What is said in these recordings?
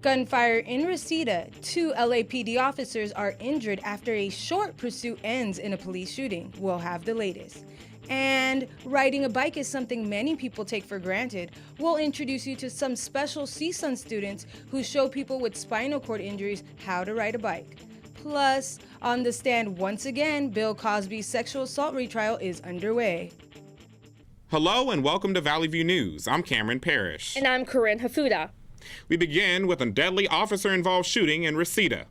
Gunfire in Reseda. 2 LAPD officers are injured after a short pursuit ends in a police shooting. We'll have the latest. And riding a bike is something many people take for granted. We'll introduce you to some special CSUN students who show people with spinal cord injuries how to ride a bike. Plus, on the stand once again, Bill Cosby's sexual assault retrial is underway. Hello and welcome to Valley View News. I'm Cameron Parrish. And I'm Corinne Hafuda. We begin with a deadly officer-involved shooting in Reseda.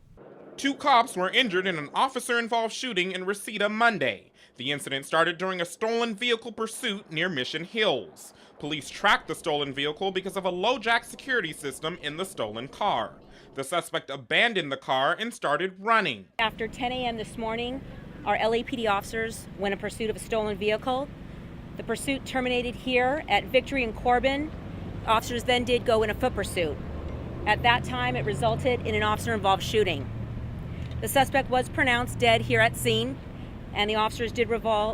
2 cops were injured in an officer-involved shooting in Reseda Monday. The incident started during a stolen vehicle pursuit near Mission Hills. Police tracked the stolen vehicle because of a low-jack security system in the stolen car. The suspect abandoned the car and started running. After 10 a.m. this morning, our LAPD officers went in pursuit of a stolen vehicle. The pursuit terminated here at Victory and Corbin. Officers then did go in a foot pursuit. At that time, it resulted in an officer-involved shooting. The suspect was pronounced dead here at scene, and the officers did locate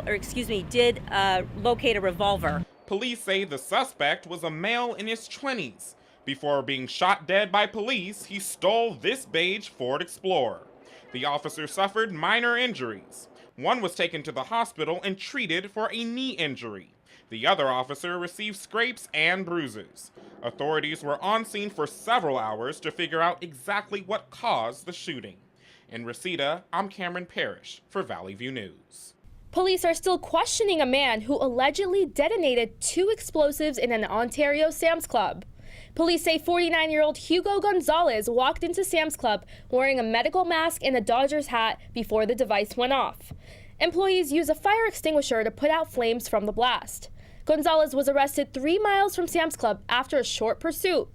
a revolver. Police say the suspect was a male in his 20s. Before being shot dead by police, he stole this beige Ford Explorer. The officer suffered minor injuries. One was taken to the hospital and treated for a knee injury. The other officer received scrapes and bruises. Authorities were on scene for several hours to figure out exactly what caused the shooting. In Reseda, I'm Cameron Parrish for Valley View News. Police are still questioning a man who allegedly detonated 2 explosives in an Ontario Sam's Club. Police say 49-year-old Hugo Gonzalez walked into Sam's Club wearing a medical mask and a Dodgers hat before the device went off. Employees used a fire extinguisher to put out flames from the blast. Gonzalez was arrested 3 miles from Sam's Club after a short pursuit.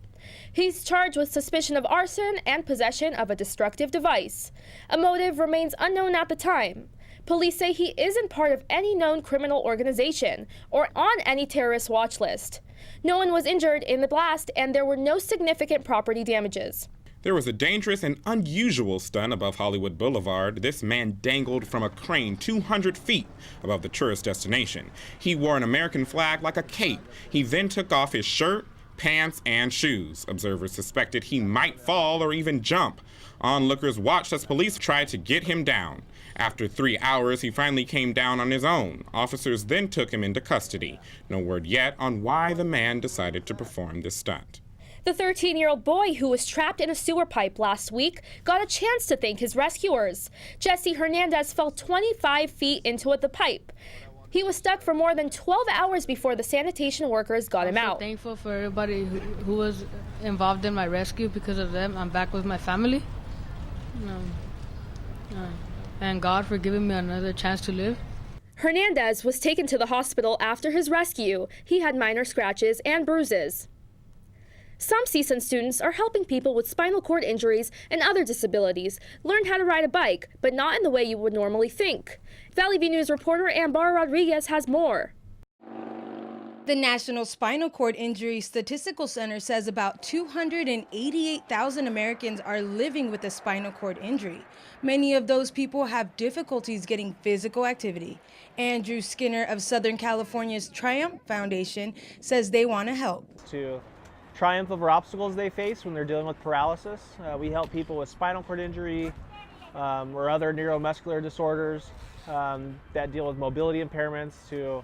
He's charged with suspicion of arson and possession of a destructive device. A motive remains unknown at the time. Police say he isn't part of any known criminal organization or on any terrorist watch list. No one was injured in the blast, and there were no significant property damages. There was a dangerous and unusual stunt above Hollywood Boulevard. This man dangled from a crane 200 feet above the tourist destination. He wore an American flag like a cape. He then took off his shirt, pants, and shoes. Observers suspected he might fall or even jump. Onlookers watched as police tried to get him down. After 3 hours, he finally came down on his own. Officers then took him into custody. No word yet on why the man decided to perform this stunt. The 13-year-old boy who was trapped in a sewer pipe last week got a chance to thank his rescuers. Jesse Hernandez fell 25 feet into the pipe. He was stuck for more than 12 hours before the sanitation workers got him out. I'm thankful for everybody who was involved in my rescue. Because of them, I'm back with my family. And God for giving me another chance to live. Hernandez was taken to the hospital after his rescue. He had minor scratches and bruises. Some CSUN students are helping people with spinal cord injuries and other disabilities learn how to ride a bike, but not in the way you would normally think. Valley View News reporter Ambar Rodriguez has more. The National Spinal Cord Injury Statistical Center says about 288,000 Americans are living with a spinal cord injury. Many of those people have difficulties getting physical activity. Andrew Skinner of Southern California's Triumph Foundation says they want to help. To triumph over obstacles they face when they're dealing with paralysis. We help people with spinal cord injury or other neuromuscular disorders that deal with mobility impairments to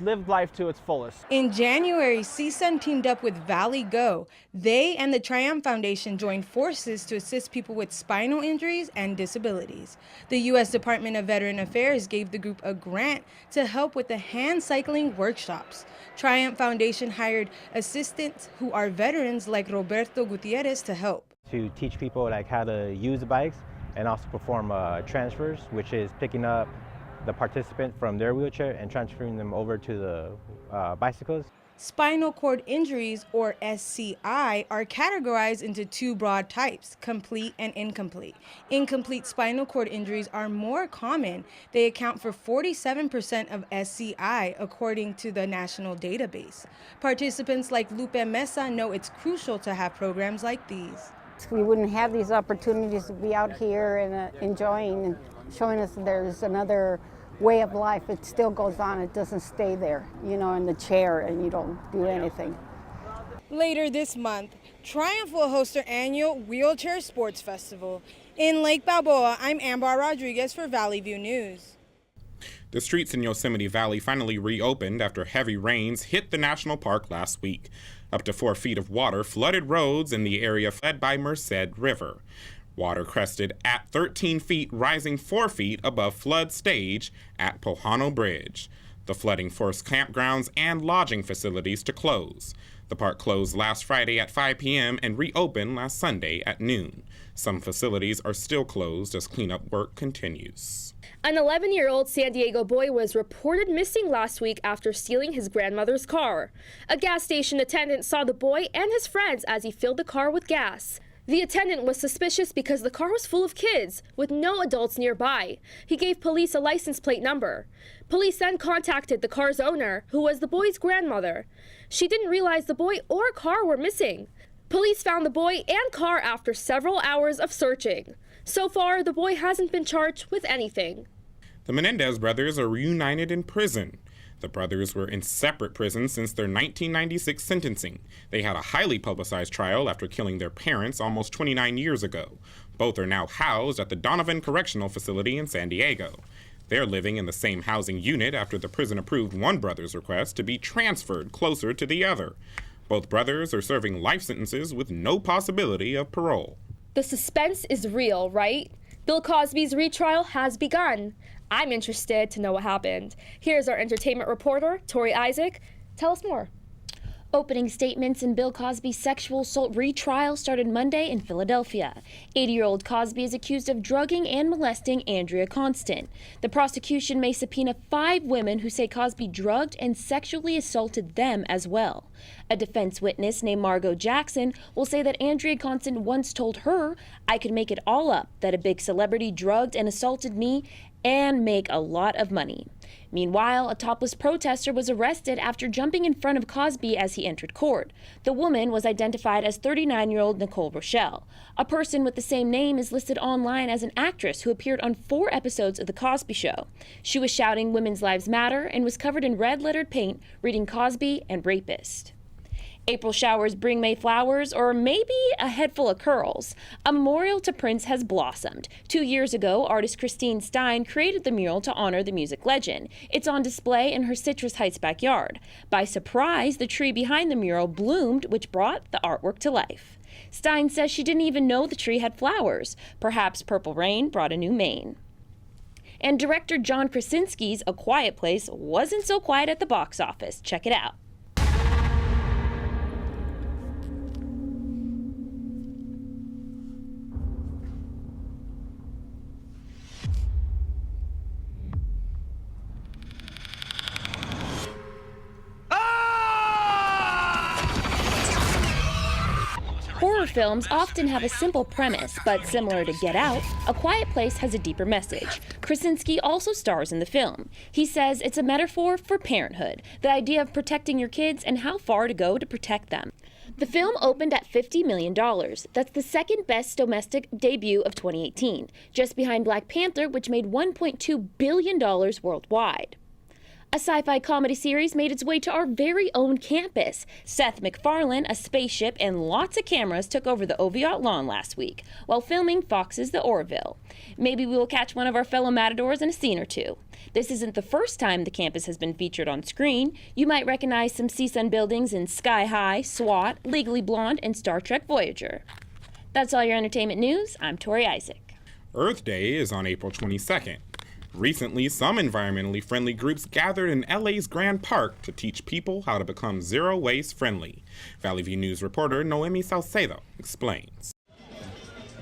live life to its fullest. In January, CSUN teamed up with Valley Go. They and the Triumph Foundation joined forces to assist people with spinal injuries and disabilities. The U.S. Department of Veteran Affairs gave the group a grant to help with the hand cycling workshops. Triumph Foundation hired assistants who are veterans like Roberto Gutierrez to help. To teach people like how to use the bikes and also perform transfers, which is picking up the participant from their wheelchair and transferring them over to the bicycles. Spinal cord injuries, or SCI, are categorized into 2 broad types, complete and incomplete. Incomplete spinal cord injuries are more common. They account for 47% of SCI, according to the national database. Participants like Lupe Mesa know it's crucial to have programs like these. We wouldn't have these opportunities to be out here and enjoying and showing us that there's another way of life. It still goes on. It doesn't stay there, in the chair and you don't do anything. Later this month, Triumph will host their annual Wheelchair Sports Festival. In Lake Balboa, I'm Ambar Rodriguez for Valley View News. The streets in Yosemite Valley finally reopened after heavy rains hit the national park last week. Up to 4 feet of water flooded roads in the area fed by Merced River. Water crested at 13 feet, rising 4 feet above flood stage at Pojano Bridge. The flooding forced campgrounds and lodging facilities to close. The park closed last Friday at 5 p.m. and reopened last Sunday at noon. Some facilities are still closed as cleanup work continues. An 11-year-old San Diego boy was reported missing last week after stealing his grandmother's car. A gas station attendant saw the boy and his friends as he filled the car with gas. The attendant was suspicious because the car was full of kids, with no adults nearby. He gave police a license plate number. Police then contacted the car's owner, who was the boy's grandmother. She didn't realize the boy or car were missing. Police found the boy and car after several hours of searching. So far, the boy hasn't been charged with anything. The Menendez brothers are reunited in prison. The brothers were in separate prisons since their 1996 sentencing. They had a highly publicized trial after killing their parents almost 29 years ago. Both are now housed at the Donovan Correctional Facility in San Diego. They're living in the same housing unit after the prison approved one brother's request to be transferred closer to the other. Both brothers are serving life sentences with no possibility of parole. The suspense is real, right? Bill Cosby's retrial has begun. I'm interested to know what happened. Here's our entertainment reporter, Tori Isaac. Tell us more. Opening statements in Bill Cosby's sexual assault retrial started Monday in Philadelphia. 80-year-old Cosby is accused of drugging and molesting Andrea Constant. The prosecution may subpoena 5 women who say Cosby drugged and sexually assaulted them as well. A defense witness named Margot Jackson will say that Andrea Constant once told her, "I could make it all up, that a big celebrity drugged and assaulted me and make a lot of money." Meanwhile, a topless protester was arrested after jumping in front of Cosby as he entered court. The woman was identified as 39-year-old Nicole Rochelle. A person with the same name is listed online as an actress who appeared on 4 episodes of The Cosby Show. She was shouting "Women's Lives Matter" and was covered in red-lettered paint reading "Cosby and Rapist." April showers bring May flowers, or maybe a head full of curls. A memorial to Prince has blossomed. 2 years ago, artist Christine Stein created the mural to honor the music legend. It's on display in her Citrus Heights backyard. By surprise, the tree behind the mural bloomed, which brought the artwork to life. Stein says she didn't even know the tree had flowers. Perhaps Purple Rain brought a new mane. And director John Krasinski's A Quiet Place wasn't so quiet at the box office. Check it out. Horror films often have a simple premise, but similar to Get Out, A Quiet Place has a deeper message. Krasinski also stars in the film. He says it's a metaphor for parenthood, the idea of protecting your kids and how far to go to protect them. The film opened at $50 million. That's the second best domestic debut of 2018, just behind Black Panther, which made $1.2 billion worldwide. A sci-fi comedy series made its way to our very own campus. Seth MacFarlane, a spaceship, and lots of cameras took over the Oviatt lawn last week while filming Fox's The Orville. Maybe we will catch one of our fellow Matadors in a scene or two. This isn't the first time the campus has been featured on screen. You might recognize some CSUN buildings in Sky High, SWAT, Legally Blonde, and Star Trek Voyager. That's all your entertainment news. I'm Tori Isaac. Earth Day is on April 22nd. Recently, some environmentally friendly groups gathered in LA's Grand Park to teach people how to become zero-waste friendly. Valley View News reporter Noemi Salcedo explains.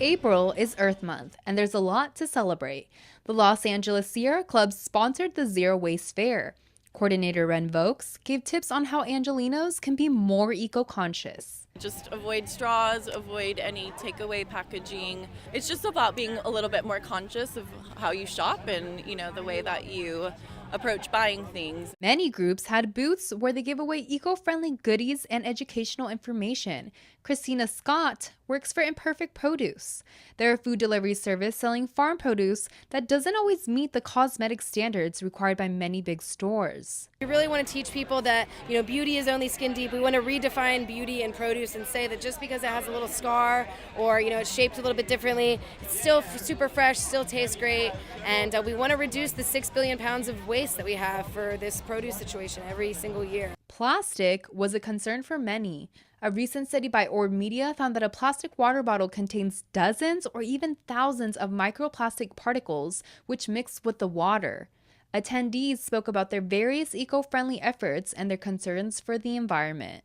April is Earth Month, and there's a lot to celebrate. The Los Angeles Sierra Club sponsored the Zero Waste Fair. Coordinator Ren Vokes gave tips on how Angelinos can be more eco-conscious. Just avoid straws, avoid any takeaway packaging. It's just about being a little bit more conscious of how you shop and, the way that you approach buying things. Many groups had booths where they give away eco-friendly goodies and educational information. Christina Scott works for Imperfect Produce. They're a food delivery service selling farm produce that doesn't always meet the cosmetic standards required by many big stores. We really want to teach people that, beauty is only skin deep. We want to redefine beauty and produce and say that just because it has a little scar or, it's shaped a little bit differently, it's still super fresh, still tastes great. And we want to reduce the 6 billion pounds of waste that we have for this produce situation every single year. Plastic was a concern for many. A recent study by Orb Media found that a plastic water bottle contains dozens or even thousands of microplastic particles which mix with the water. Attendees spoke about their various eco-friendly efforts and their concerns for the environment.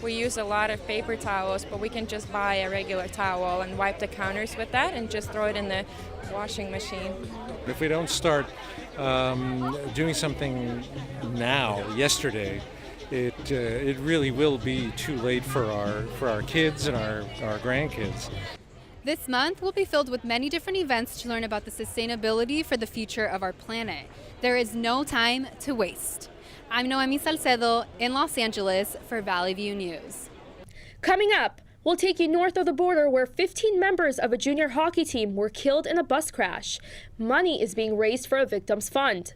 We use a lot of paper towels, but we can just buy a regular towel and wipe the counters with that and just throw it in the washing machine. If we don't start doing something now, yesterday, it really will be too late for our kids and our grandkids. This month will be filled with many different events to learn about the sustainability for the future of our planet. There is no time to waste. I'm Noemi Salcedo in Los Angeles for Valley View News. Coming up, we'll take you north of the border where 15 members of a junior hockey team were killed in a bus crash. Money is being raised for a victims fund.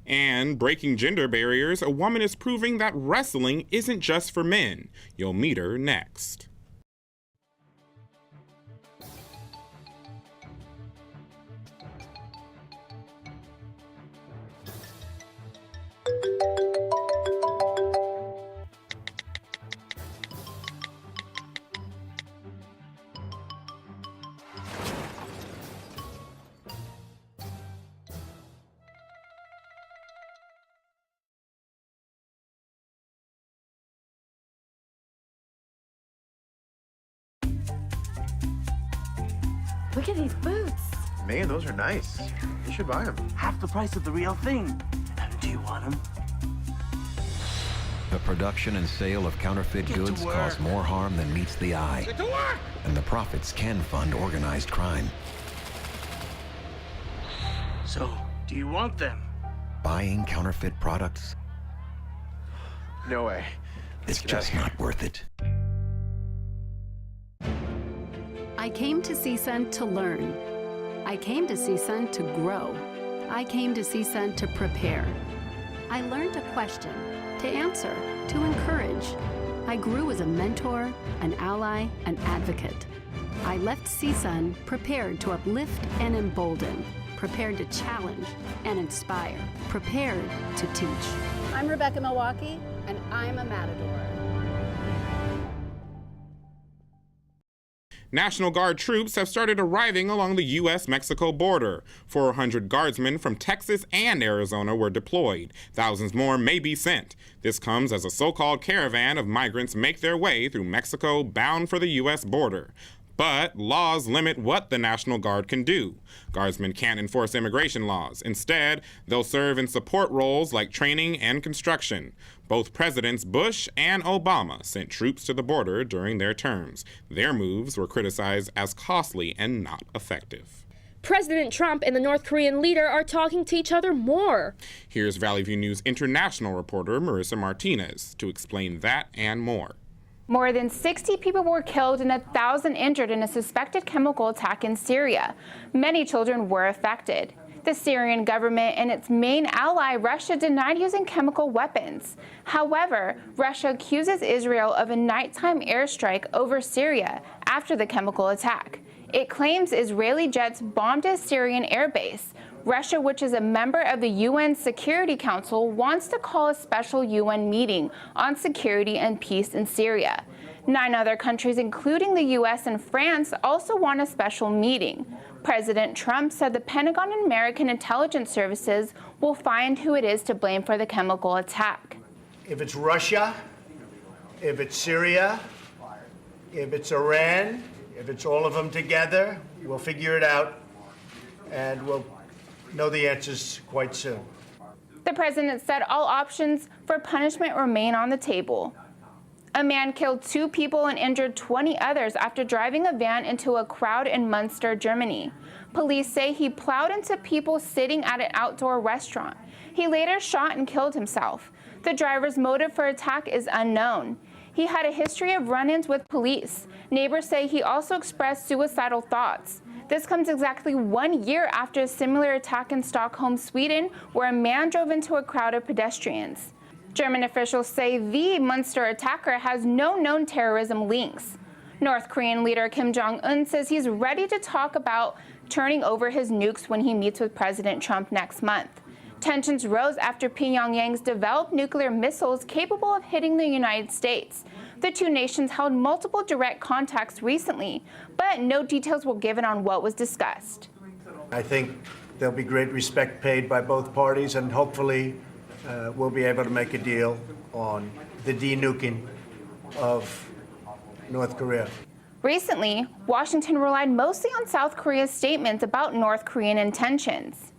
And breaking gender barriers, a woman is proving that wrestling isn't just for men. You'll meet her next. Look at these boots. Man, those are nice. You should buy them. Half the price of the real thing. Do you want them? The production and sale of counterfeit goods cause more harm than meets the eye. Get to work! And the profits can fund organized crime. So, do you want them? Buying counterfeit products? No way. It's just not worth it. I came to CSUN to learn. I came to CSUN to grow. I came to CSUN to prepare. I learned to question, to answer, to encourage. I grew as a mentor, an ally, an advocate. I left CSUN prepared to uplift and embolden, prepared to challenge and inspire, prepared to teach. I'm Rebecca Milwaukee, and I'm a Matador. National Guard troops have started arriving along the U.S.-Mexico border. 400 guardsmen from Texas and Arizona were deployed. Thousands more may be sent. This comes as a so-called caravan of migrants make their way through Mexico bound for the U.S. border. But laws limit what the National Guard can do. Guardsmen can't enforce immigration laws. Instead, they'll serve in support roles like training and construction. Both Presidents Bush and Obama sent troops to the border during their terms. Their moves were criticized as costly and not effective. President Trump and the North Korean leader are talking to each other more. Here's Valley View News international reporter Marissa Martinez to explain that and more. More than 60 people were killed and 1,000 injured in a suspected chemical attack in Syria. Many children were affected. The Syrian government and its main ally, Russia, denied using chemical weapons. However, Russia accuses Israel of a nighttime airstrike over Syria after the chemical attack. It claims Israeli jets bombed a Syrian airbase. Russia, which is a member of the UN Security Council, wants to call a special UN meeting on security and peace in Syria. 9 other countries, including the US and France, also want a special meeting. President Trump said the Pentagon and American intelligence services will find who it is to blame for the chemical attack. If it's Russia, if it's Syria, if it's Iran, if it's all of them together, we'll figure it out, and we'll know the answers quite soon. The president said all options for punishment remain on the table. A man killed 2 people and injured 20 others after driving a van into a crowd in Munster, Germany. Police say he plowed into people sitting at an outdoor restaurant. He later shot and killed himself. The driver's motive for attack is unknown. He had a history of run-ins with police. Neighbors say he also expressed suicidal thoughts. This comes exactly 1 year after a similar attack in Stockholm, Sweden, where a man drove into a crowd of pedestrians. German officials say the Munster attacker has no known terrorism links. North Korean leader Kim Jong-un says he's ready to talk about turning over his nukes when he meets with President Trump next month. Tensions rose after Pyongyang's developed nuclear missiles capable of hitting the United States. The two nations held multiple direct contacts recently, but no details were given on what was discussed. I think there'll be great respect paid by both parties, and hopefully we'll be able to make a deal on the denuking of North Korea. Recently, Washington relied mostly on South Korea's statements about North Korean intentions.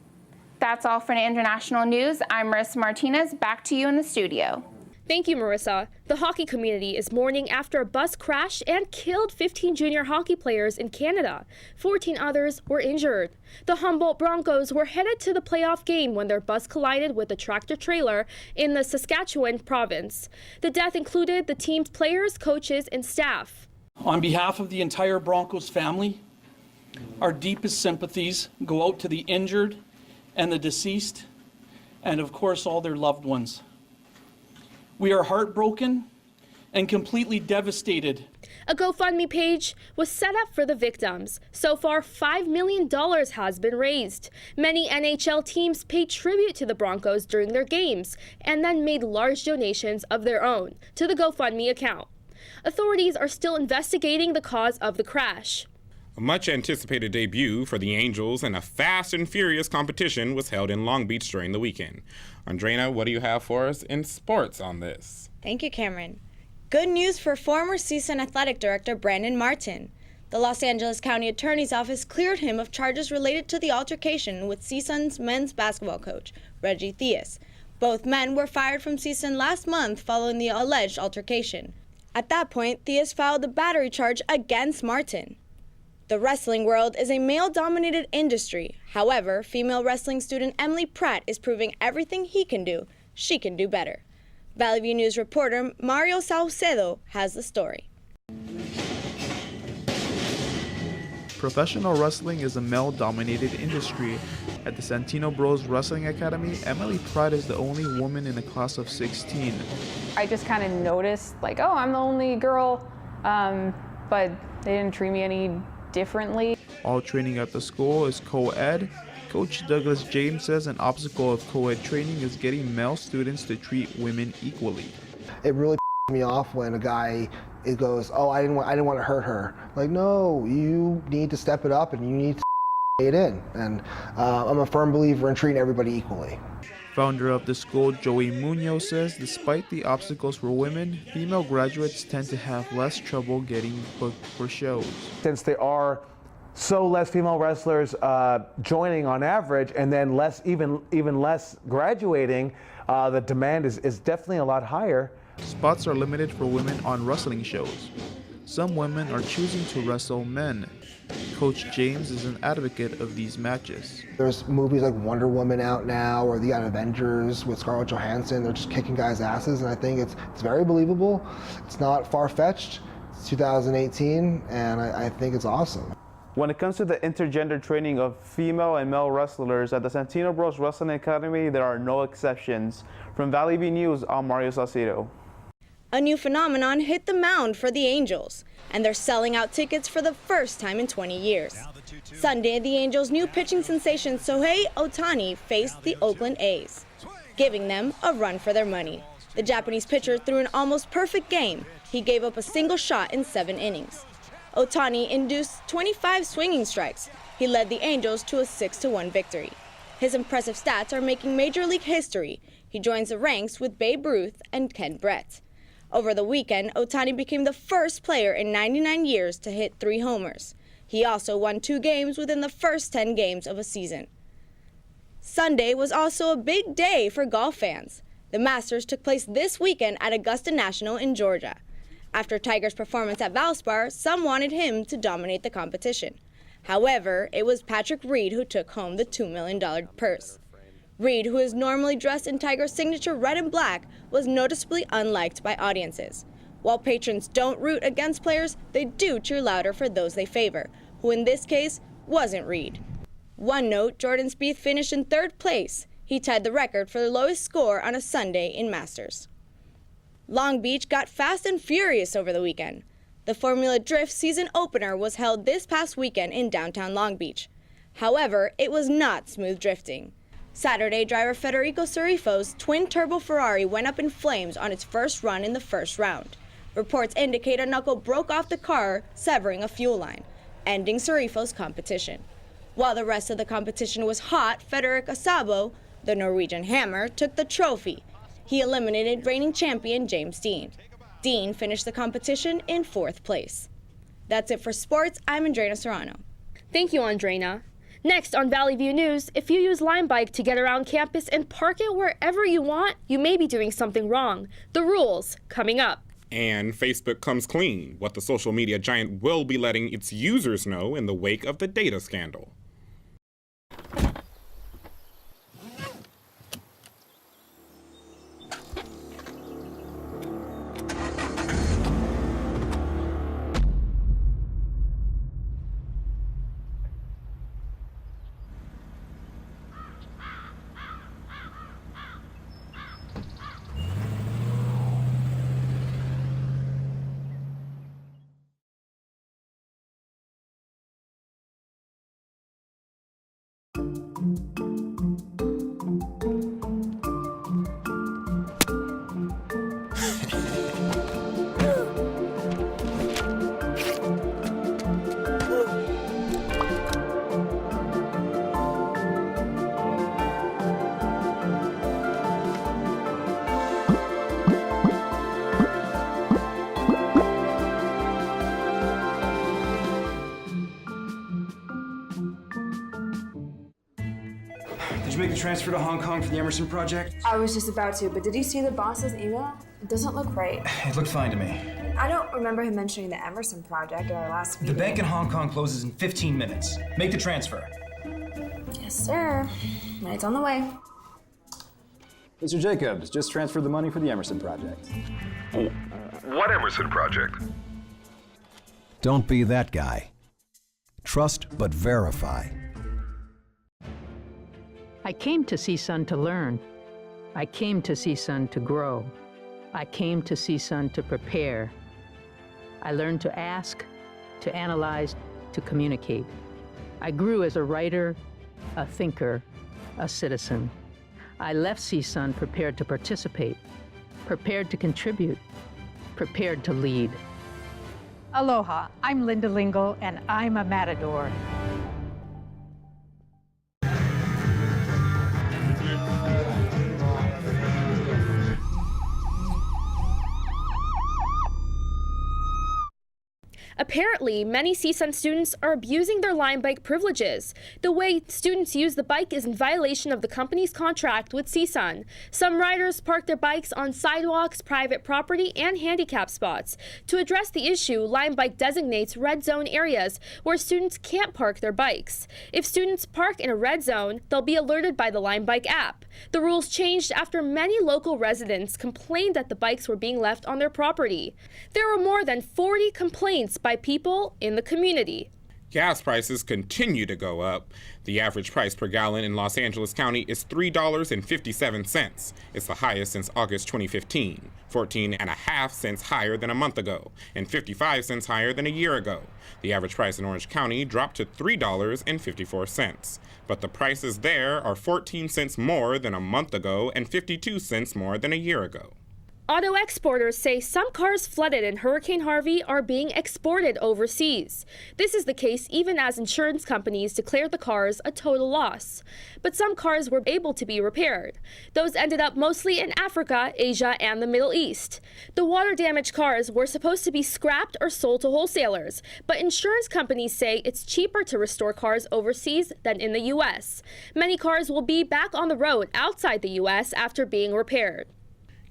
That's all for international news. I'm Marissa Martinez. Back to you in the studio. Thank you, Marissa. The hockey community is mourning after a bus crashed and killed 15 junior hockey players in Canada. 14 others were injured. The Humboldt Broncos were headed to the playoff game when their bus collided with a tractor-trailer in the Saskatchewan province. The death included the team's players, coaches, and staff. On behalf of the entire Broncos family, our deepest sympathies go out to the injured and the deceased, and of course all their loved ones. We are heartbroken and completely devastated. A GoFundMe page was set up for the victims. So far, $5 million has been raised. Many NHL teams paid tribute to the Broncos during their games and then made large donations of their own to the GoFundMe account. Authorities are still investigating the cause of the crash. A much-anticipated debut for the Angels in a fast and furious competition was held in Long Beach during the weekend. Andrena, what do you have for us in sports on this? Thank you, Cameron. Good news for former CSUN athletic director Brandon Martin. The Los Angeles County Attorney's Office cleared him of charges related to the altercation with CSUN's men's basketball coach, Reggie Theus. Both men were fired from CSUN last month following the alleged altercation. At that point, Theus filed a battery charge against Martin. The wrestling world is a male-dominated industry. However, female wrestling student Emily Pratt is proving everything she can do better. Valley View News reporter Mario Saucedo has the story. Professional wrestling is a male-dominated industry. At the Santino Bros Wrestling Academy, Emily Pratt is the only woman in a class of 16. I just kind of noticed, like, oh, I'm the only girl, but they didn't treat me any differently. All training at the school is co-ed. Coach Douglas James says an obstacle of co-ed training is getting male students to treat women equally. It really me off when a guy goes, oh, I didn't want to hurt her. Like, no, you need to step it up and you need to it in. And I'm a firm believer in treating everybody equally. Founder of the school, Joey Munoz, says despite the obstacles for women, female graduates tend to have less trouble getting booked for shows. Since there are so less female wrestlers joining on average, and then even less graduating, the demand is definitely a lot higher. Spots are limited for women on wrestling shows. Some women are choosing to wrestle men. Coach James is an advocate of these matches. There's movies like Wonder Woman out now, or the Avengers with Scarlett Johansson. They're just kicking guys' asses, and I think it's very believable. It's not far-fetched. It's 2018, and I think it's awesome. When it comes to the intergender training of female and male wrestlers at the Santino Bros Wrestling Academy, there are no exceptions. From Valley View News, I'm Mario Saucedo. A new phenomenon hit the mound for the Angels, and they're selling out tickets for the first time in 20 years. Sunday, the Angels' new pitching sensation Shohei Ohtani faced the Oakland A's, giving them a run for their money. The Japanese pitcher threw an almost perfect game. He gave up a single shot in 7 innings. Ohtani induced 25 swinging strikes. He led the Angels to a 6-1 victory. His impressive stats are making Major League history. He joins the ranks with Babe Ruth and Ken Brett. Over the weekend, Ohtani became the first player in 99 years to hit 3 homers. He also won 2 games within the first 10 games of a season. Sunday was also a big day for golf fans. The Masters took place this weekend at Augusta National in Georgia. After Tiger's performance at Valspar, some wanted him to dominate the competition. However, it was Patrick Reed who took home the $2 million purse. Reed, who is normally dressed in Tiger's signature red and black, was noticeably unliked by audiences. While patrons don't root against players, they do cheer louder for those they favor, who in this case wasn't Reed. One note, Jordan Spieth finished in 3rd place. He tied the record for the lowest score on a Sunday in Masters. Long Beach got fast and furious over the weekend. The Formula Drift season opener was held this past weekend in downtown Long Beach. However, it was not smooth drifting. Saturday, driver Federico Sarifo's twin-turbo Ferrari went up in flames on its first run in the first round. Reports indicate a knuckle broke off the car, severing a fuel line, ending Sarifo's competition. While the rest of the competition was hot, Frederic Asabo, the Norwegian Hammer, took the trophy. He eliminated reigning champion James Dean. Dean finished the competition in 4th place. That's it for sports. I'm Andrena Serrano. Thank you, Andrena. Next on Valley View News, if you use Lime Bike to get around campus and park it wherever you want, you may be doing something wrong. The rules, coming up. And Facebook comes clean, what the social media giant will be letting its users know in the wake of the data scandal. Did you make the transfer to Hong Kong for the Emerson project? I was just about to, but did you see the boss's email? It doesn't look right. It looked fine to me. I don't remember him mentioning the Emerson project at our last meeting. The bank in Hong Kong closes in 15 minutes. Make the transfer. Yes, sir. It's on the way. Mr. Jacobs, just transferred the money for the Emerson project. What Emerson project? Don't be that guy. Trust but verify. I came to CSUN to learn. I came to CSUN to grow. I came to CSUN to prepare. I learned to ask, to analyze, to communicate. I grew as a writer, a thinker, a citizen. I left CSUN prepared to participate, prepared to contribute, prepared to lead. Aloha, I'm Linda Lingle, and I'm a matador. Apparently, many CSUN students are abusing their Lime Bike privileges. The way students use the bike is in violation of the company's contract with CSUN. Some riders park their bikes on sidewalks, private property, and handicap spots. To address the issue, Lime Bike designates red zone areas where students can't park their bikes. If students park in a red zone, they'll be alerted by the Lime Bike app. The rules changed after many local residents complained that the bikes were being left on their property. There were more than 40 complaints by people in the community. Gas prices continue to go up. The average price per gallon in Los Angeles County is $3.57. It's the highest since August 2015, 14.5 cents higher than a month ago, and 55 cents higher than a year ago. The average price in Orange County dropped to $3.54. But the prices there are 14 cents more than a month ago and 52 cents more than a year ago. Auto exporters say some cars flooded in Hurricane Harvey are being exported overseas. This is the case even as insurance companies declared the cars a total loss. But some cars were able to be repaired. Those ended up mostly in Africa, Asia, and the Middle East. The water-damaged cars were supposed to be scrapped or sold to wholesalers, but insurance companies say it's cheaper to restore cars overseas than in the U.S. Many cars will be back on the road outside the U.S. after being repaired.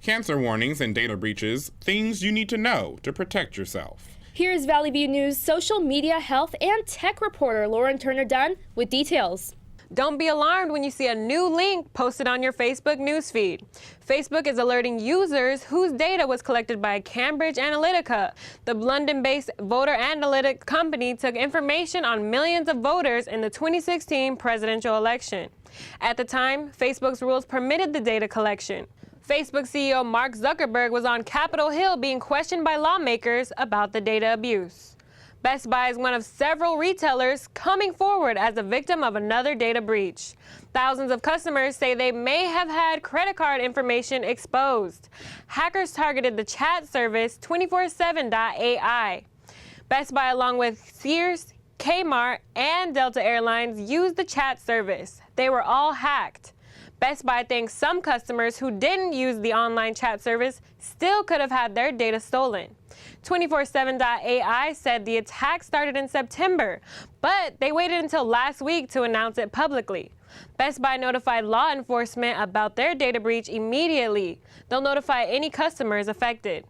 Cancer warnings and data breaches, things you need to know to protect yourself. Here's Valley View News social media, health, and tech reporter Lauren Turner-Dunn with details. Don't be alarmed when you see a new link posted on your Facebook newsfeed. Facebook is alerting users whose data was collected by Cambridge Analytica. The London-based voter analytic company took information on millions of voters in the 2016 presidential election. At the time, Facebook's rules permitted the data collection. Facebook CEO Mark Zuckerberg was on Capitol Hill being questioned by lawmakers about the data abuse. Best Buy is one of several retailers coming forward as a victim of another data breach. Thousands of customers say they may have had credit card information exposed. Hackers targeted the chat service 247.ai. Best Buy, along with Sears, Kmart, and Delta Airlines, used the chat service. They were all hacked. Best Buy thinks some customers who didn't use the online chat service still could have had their data stolen. 247.ai said the attack started in September, but they waited until last week to announce it publicly. Best Buy notified law enforcement about their data breach immediately. They'll notify any customers affected.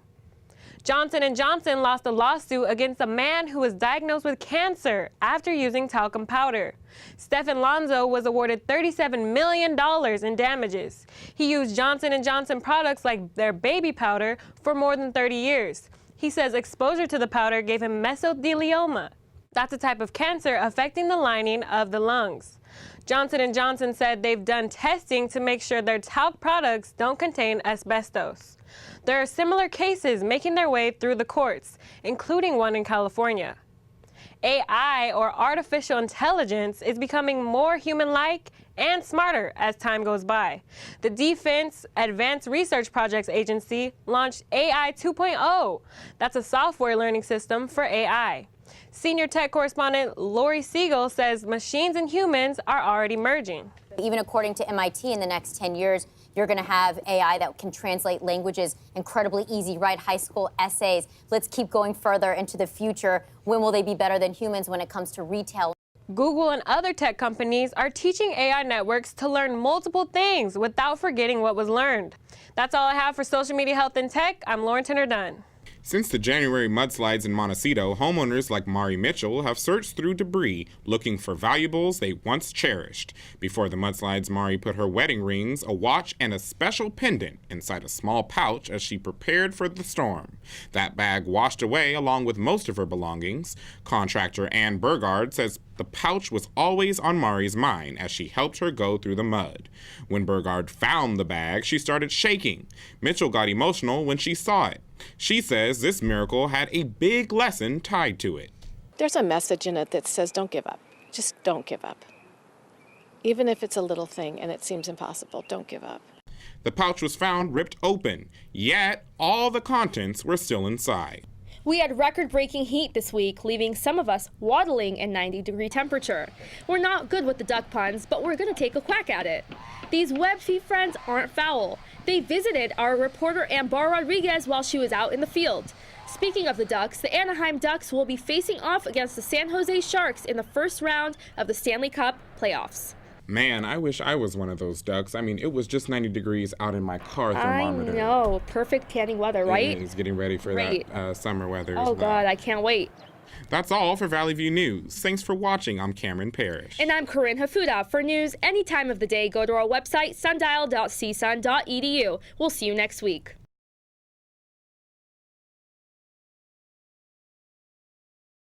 Johnson & Johnson lost a lawsuit against a man who was diagnosed with cancer after using talcum powder. Stephen Lonzo was awarded $37 million in damages. He used Johnson & Johnson products like their baby powder for more than 30 years. He says exposure to the powder gave him mesothelioma. That's a type of cancer affecting the lining of the lungs. Johnson & Johnson said they've done testing to make sure their talc products don't contain asbestos. There are similar cases making their way through the courts, including one in California. AI, or artificial intelligence, is becoming more human-like and smarter as time goes by. The Defense Advanced Research Projects Agency launched AI 2.0. That's a software learning system for AI. Senior tech correspondent Lori Siegel says machines and humans are already merging. Even according to MIT, in the next 10 years, you're going to have AI that can translate languages incredibly easy, write high school essays. Let's keep going further into the future. When will they be better than humans when it comes to retail? Google and other tech companies are teaching AI networks to learn multiple things without forgetting what was learned. That's all I have for Social Media Health and Tech. I'm Lauren Tenner-Dunn. Since the January mudslides in Montecito, homeowners like Mari Mitchell have searched through debris looking for valuables they once cherished. Before the mudslides, Mari put her wedding rings, a watch, and a special pendant inside a small pouch as she prepared for the storm. That bag washed away along with most of her belongings. Contractor Ann Burgard says the pouch was always on Mari's mind as she helped her go through the mud. When Burgard found the bag, she started shaking. Mitchell got emotional when she saw it. She says this miracle had a big lesson tied to it. There's a message in it that says don't give up. Just don't give up. Even if it's a little thing and it seems impossible, don't give up. The pouch was found ripped open, yet all the contents were still inside. We had record-breaking heat this week, leaving some of us waddling in 90-degree temperature. We're not good with the duck puns, but we're going to take a quack at it. These web feed friends aren't foul. They visited our reporter Ambar Rodriguez while she was out in the field. Speaking of the Ducks, the Anaheim Ducks will be facing off against the San Jose Sharks in the first round of the Stanley Cup playoffs. Man, I wish I was one of those ducks. I mean, it was just 90 degrees out in my car thermometer. I know. Perfect tanning weather, right? It's getting ready for that summer weather. Oh, God, I can't wait. That's all for Valley View News. Thanks for watching. I'm Cameron Parrish. And I'm Corinne Hafuda. For news any time of the day, go to our website, sundial.csun.edu. We'll see you next week.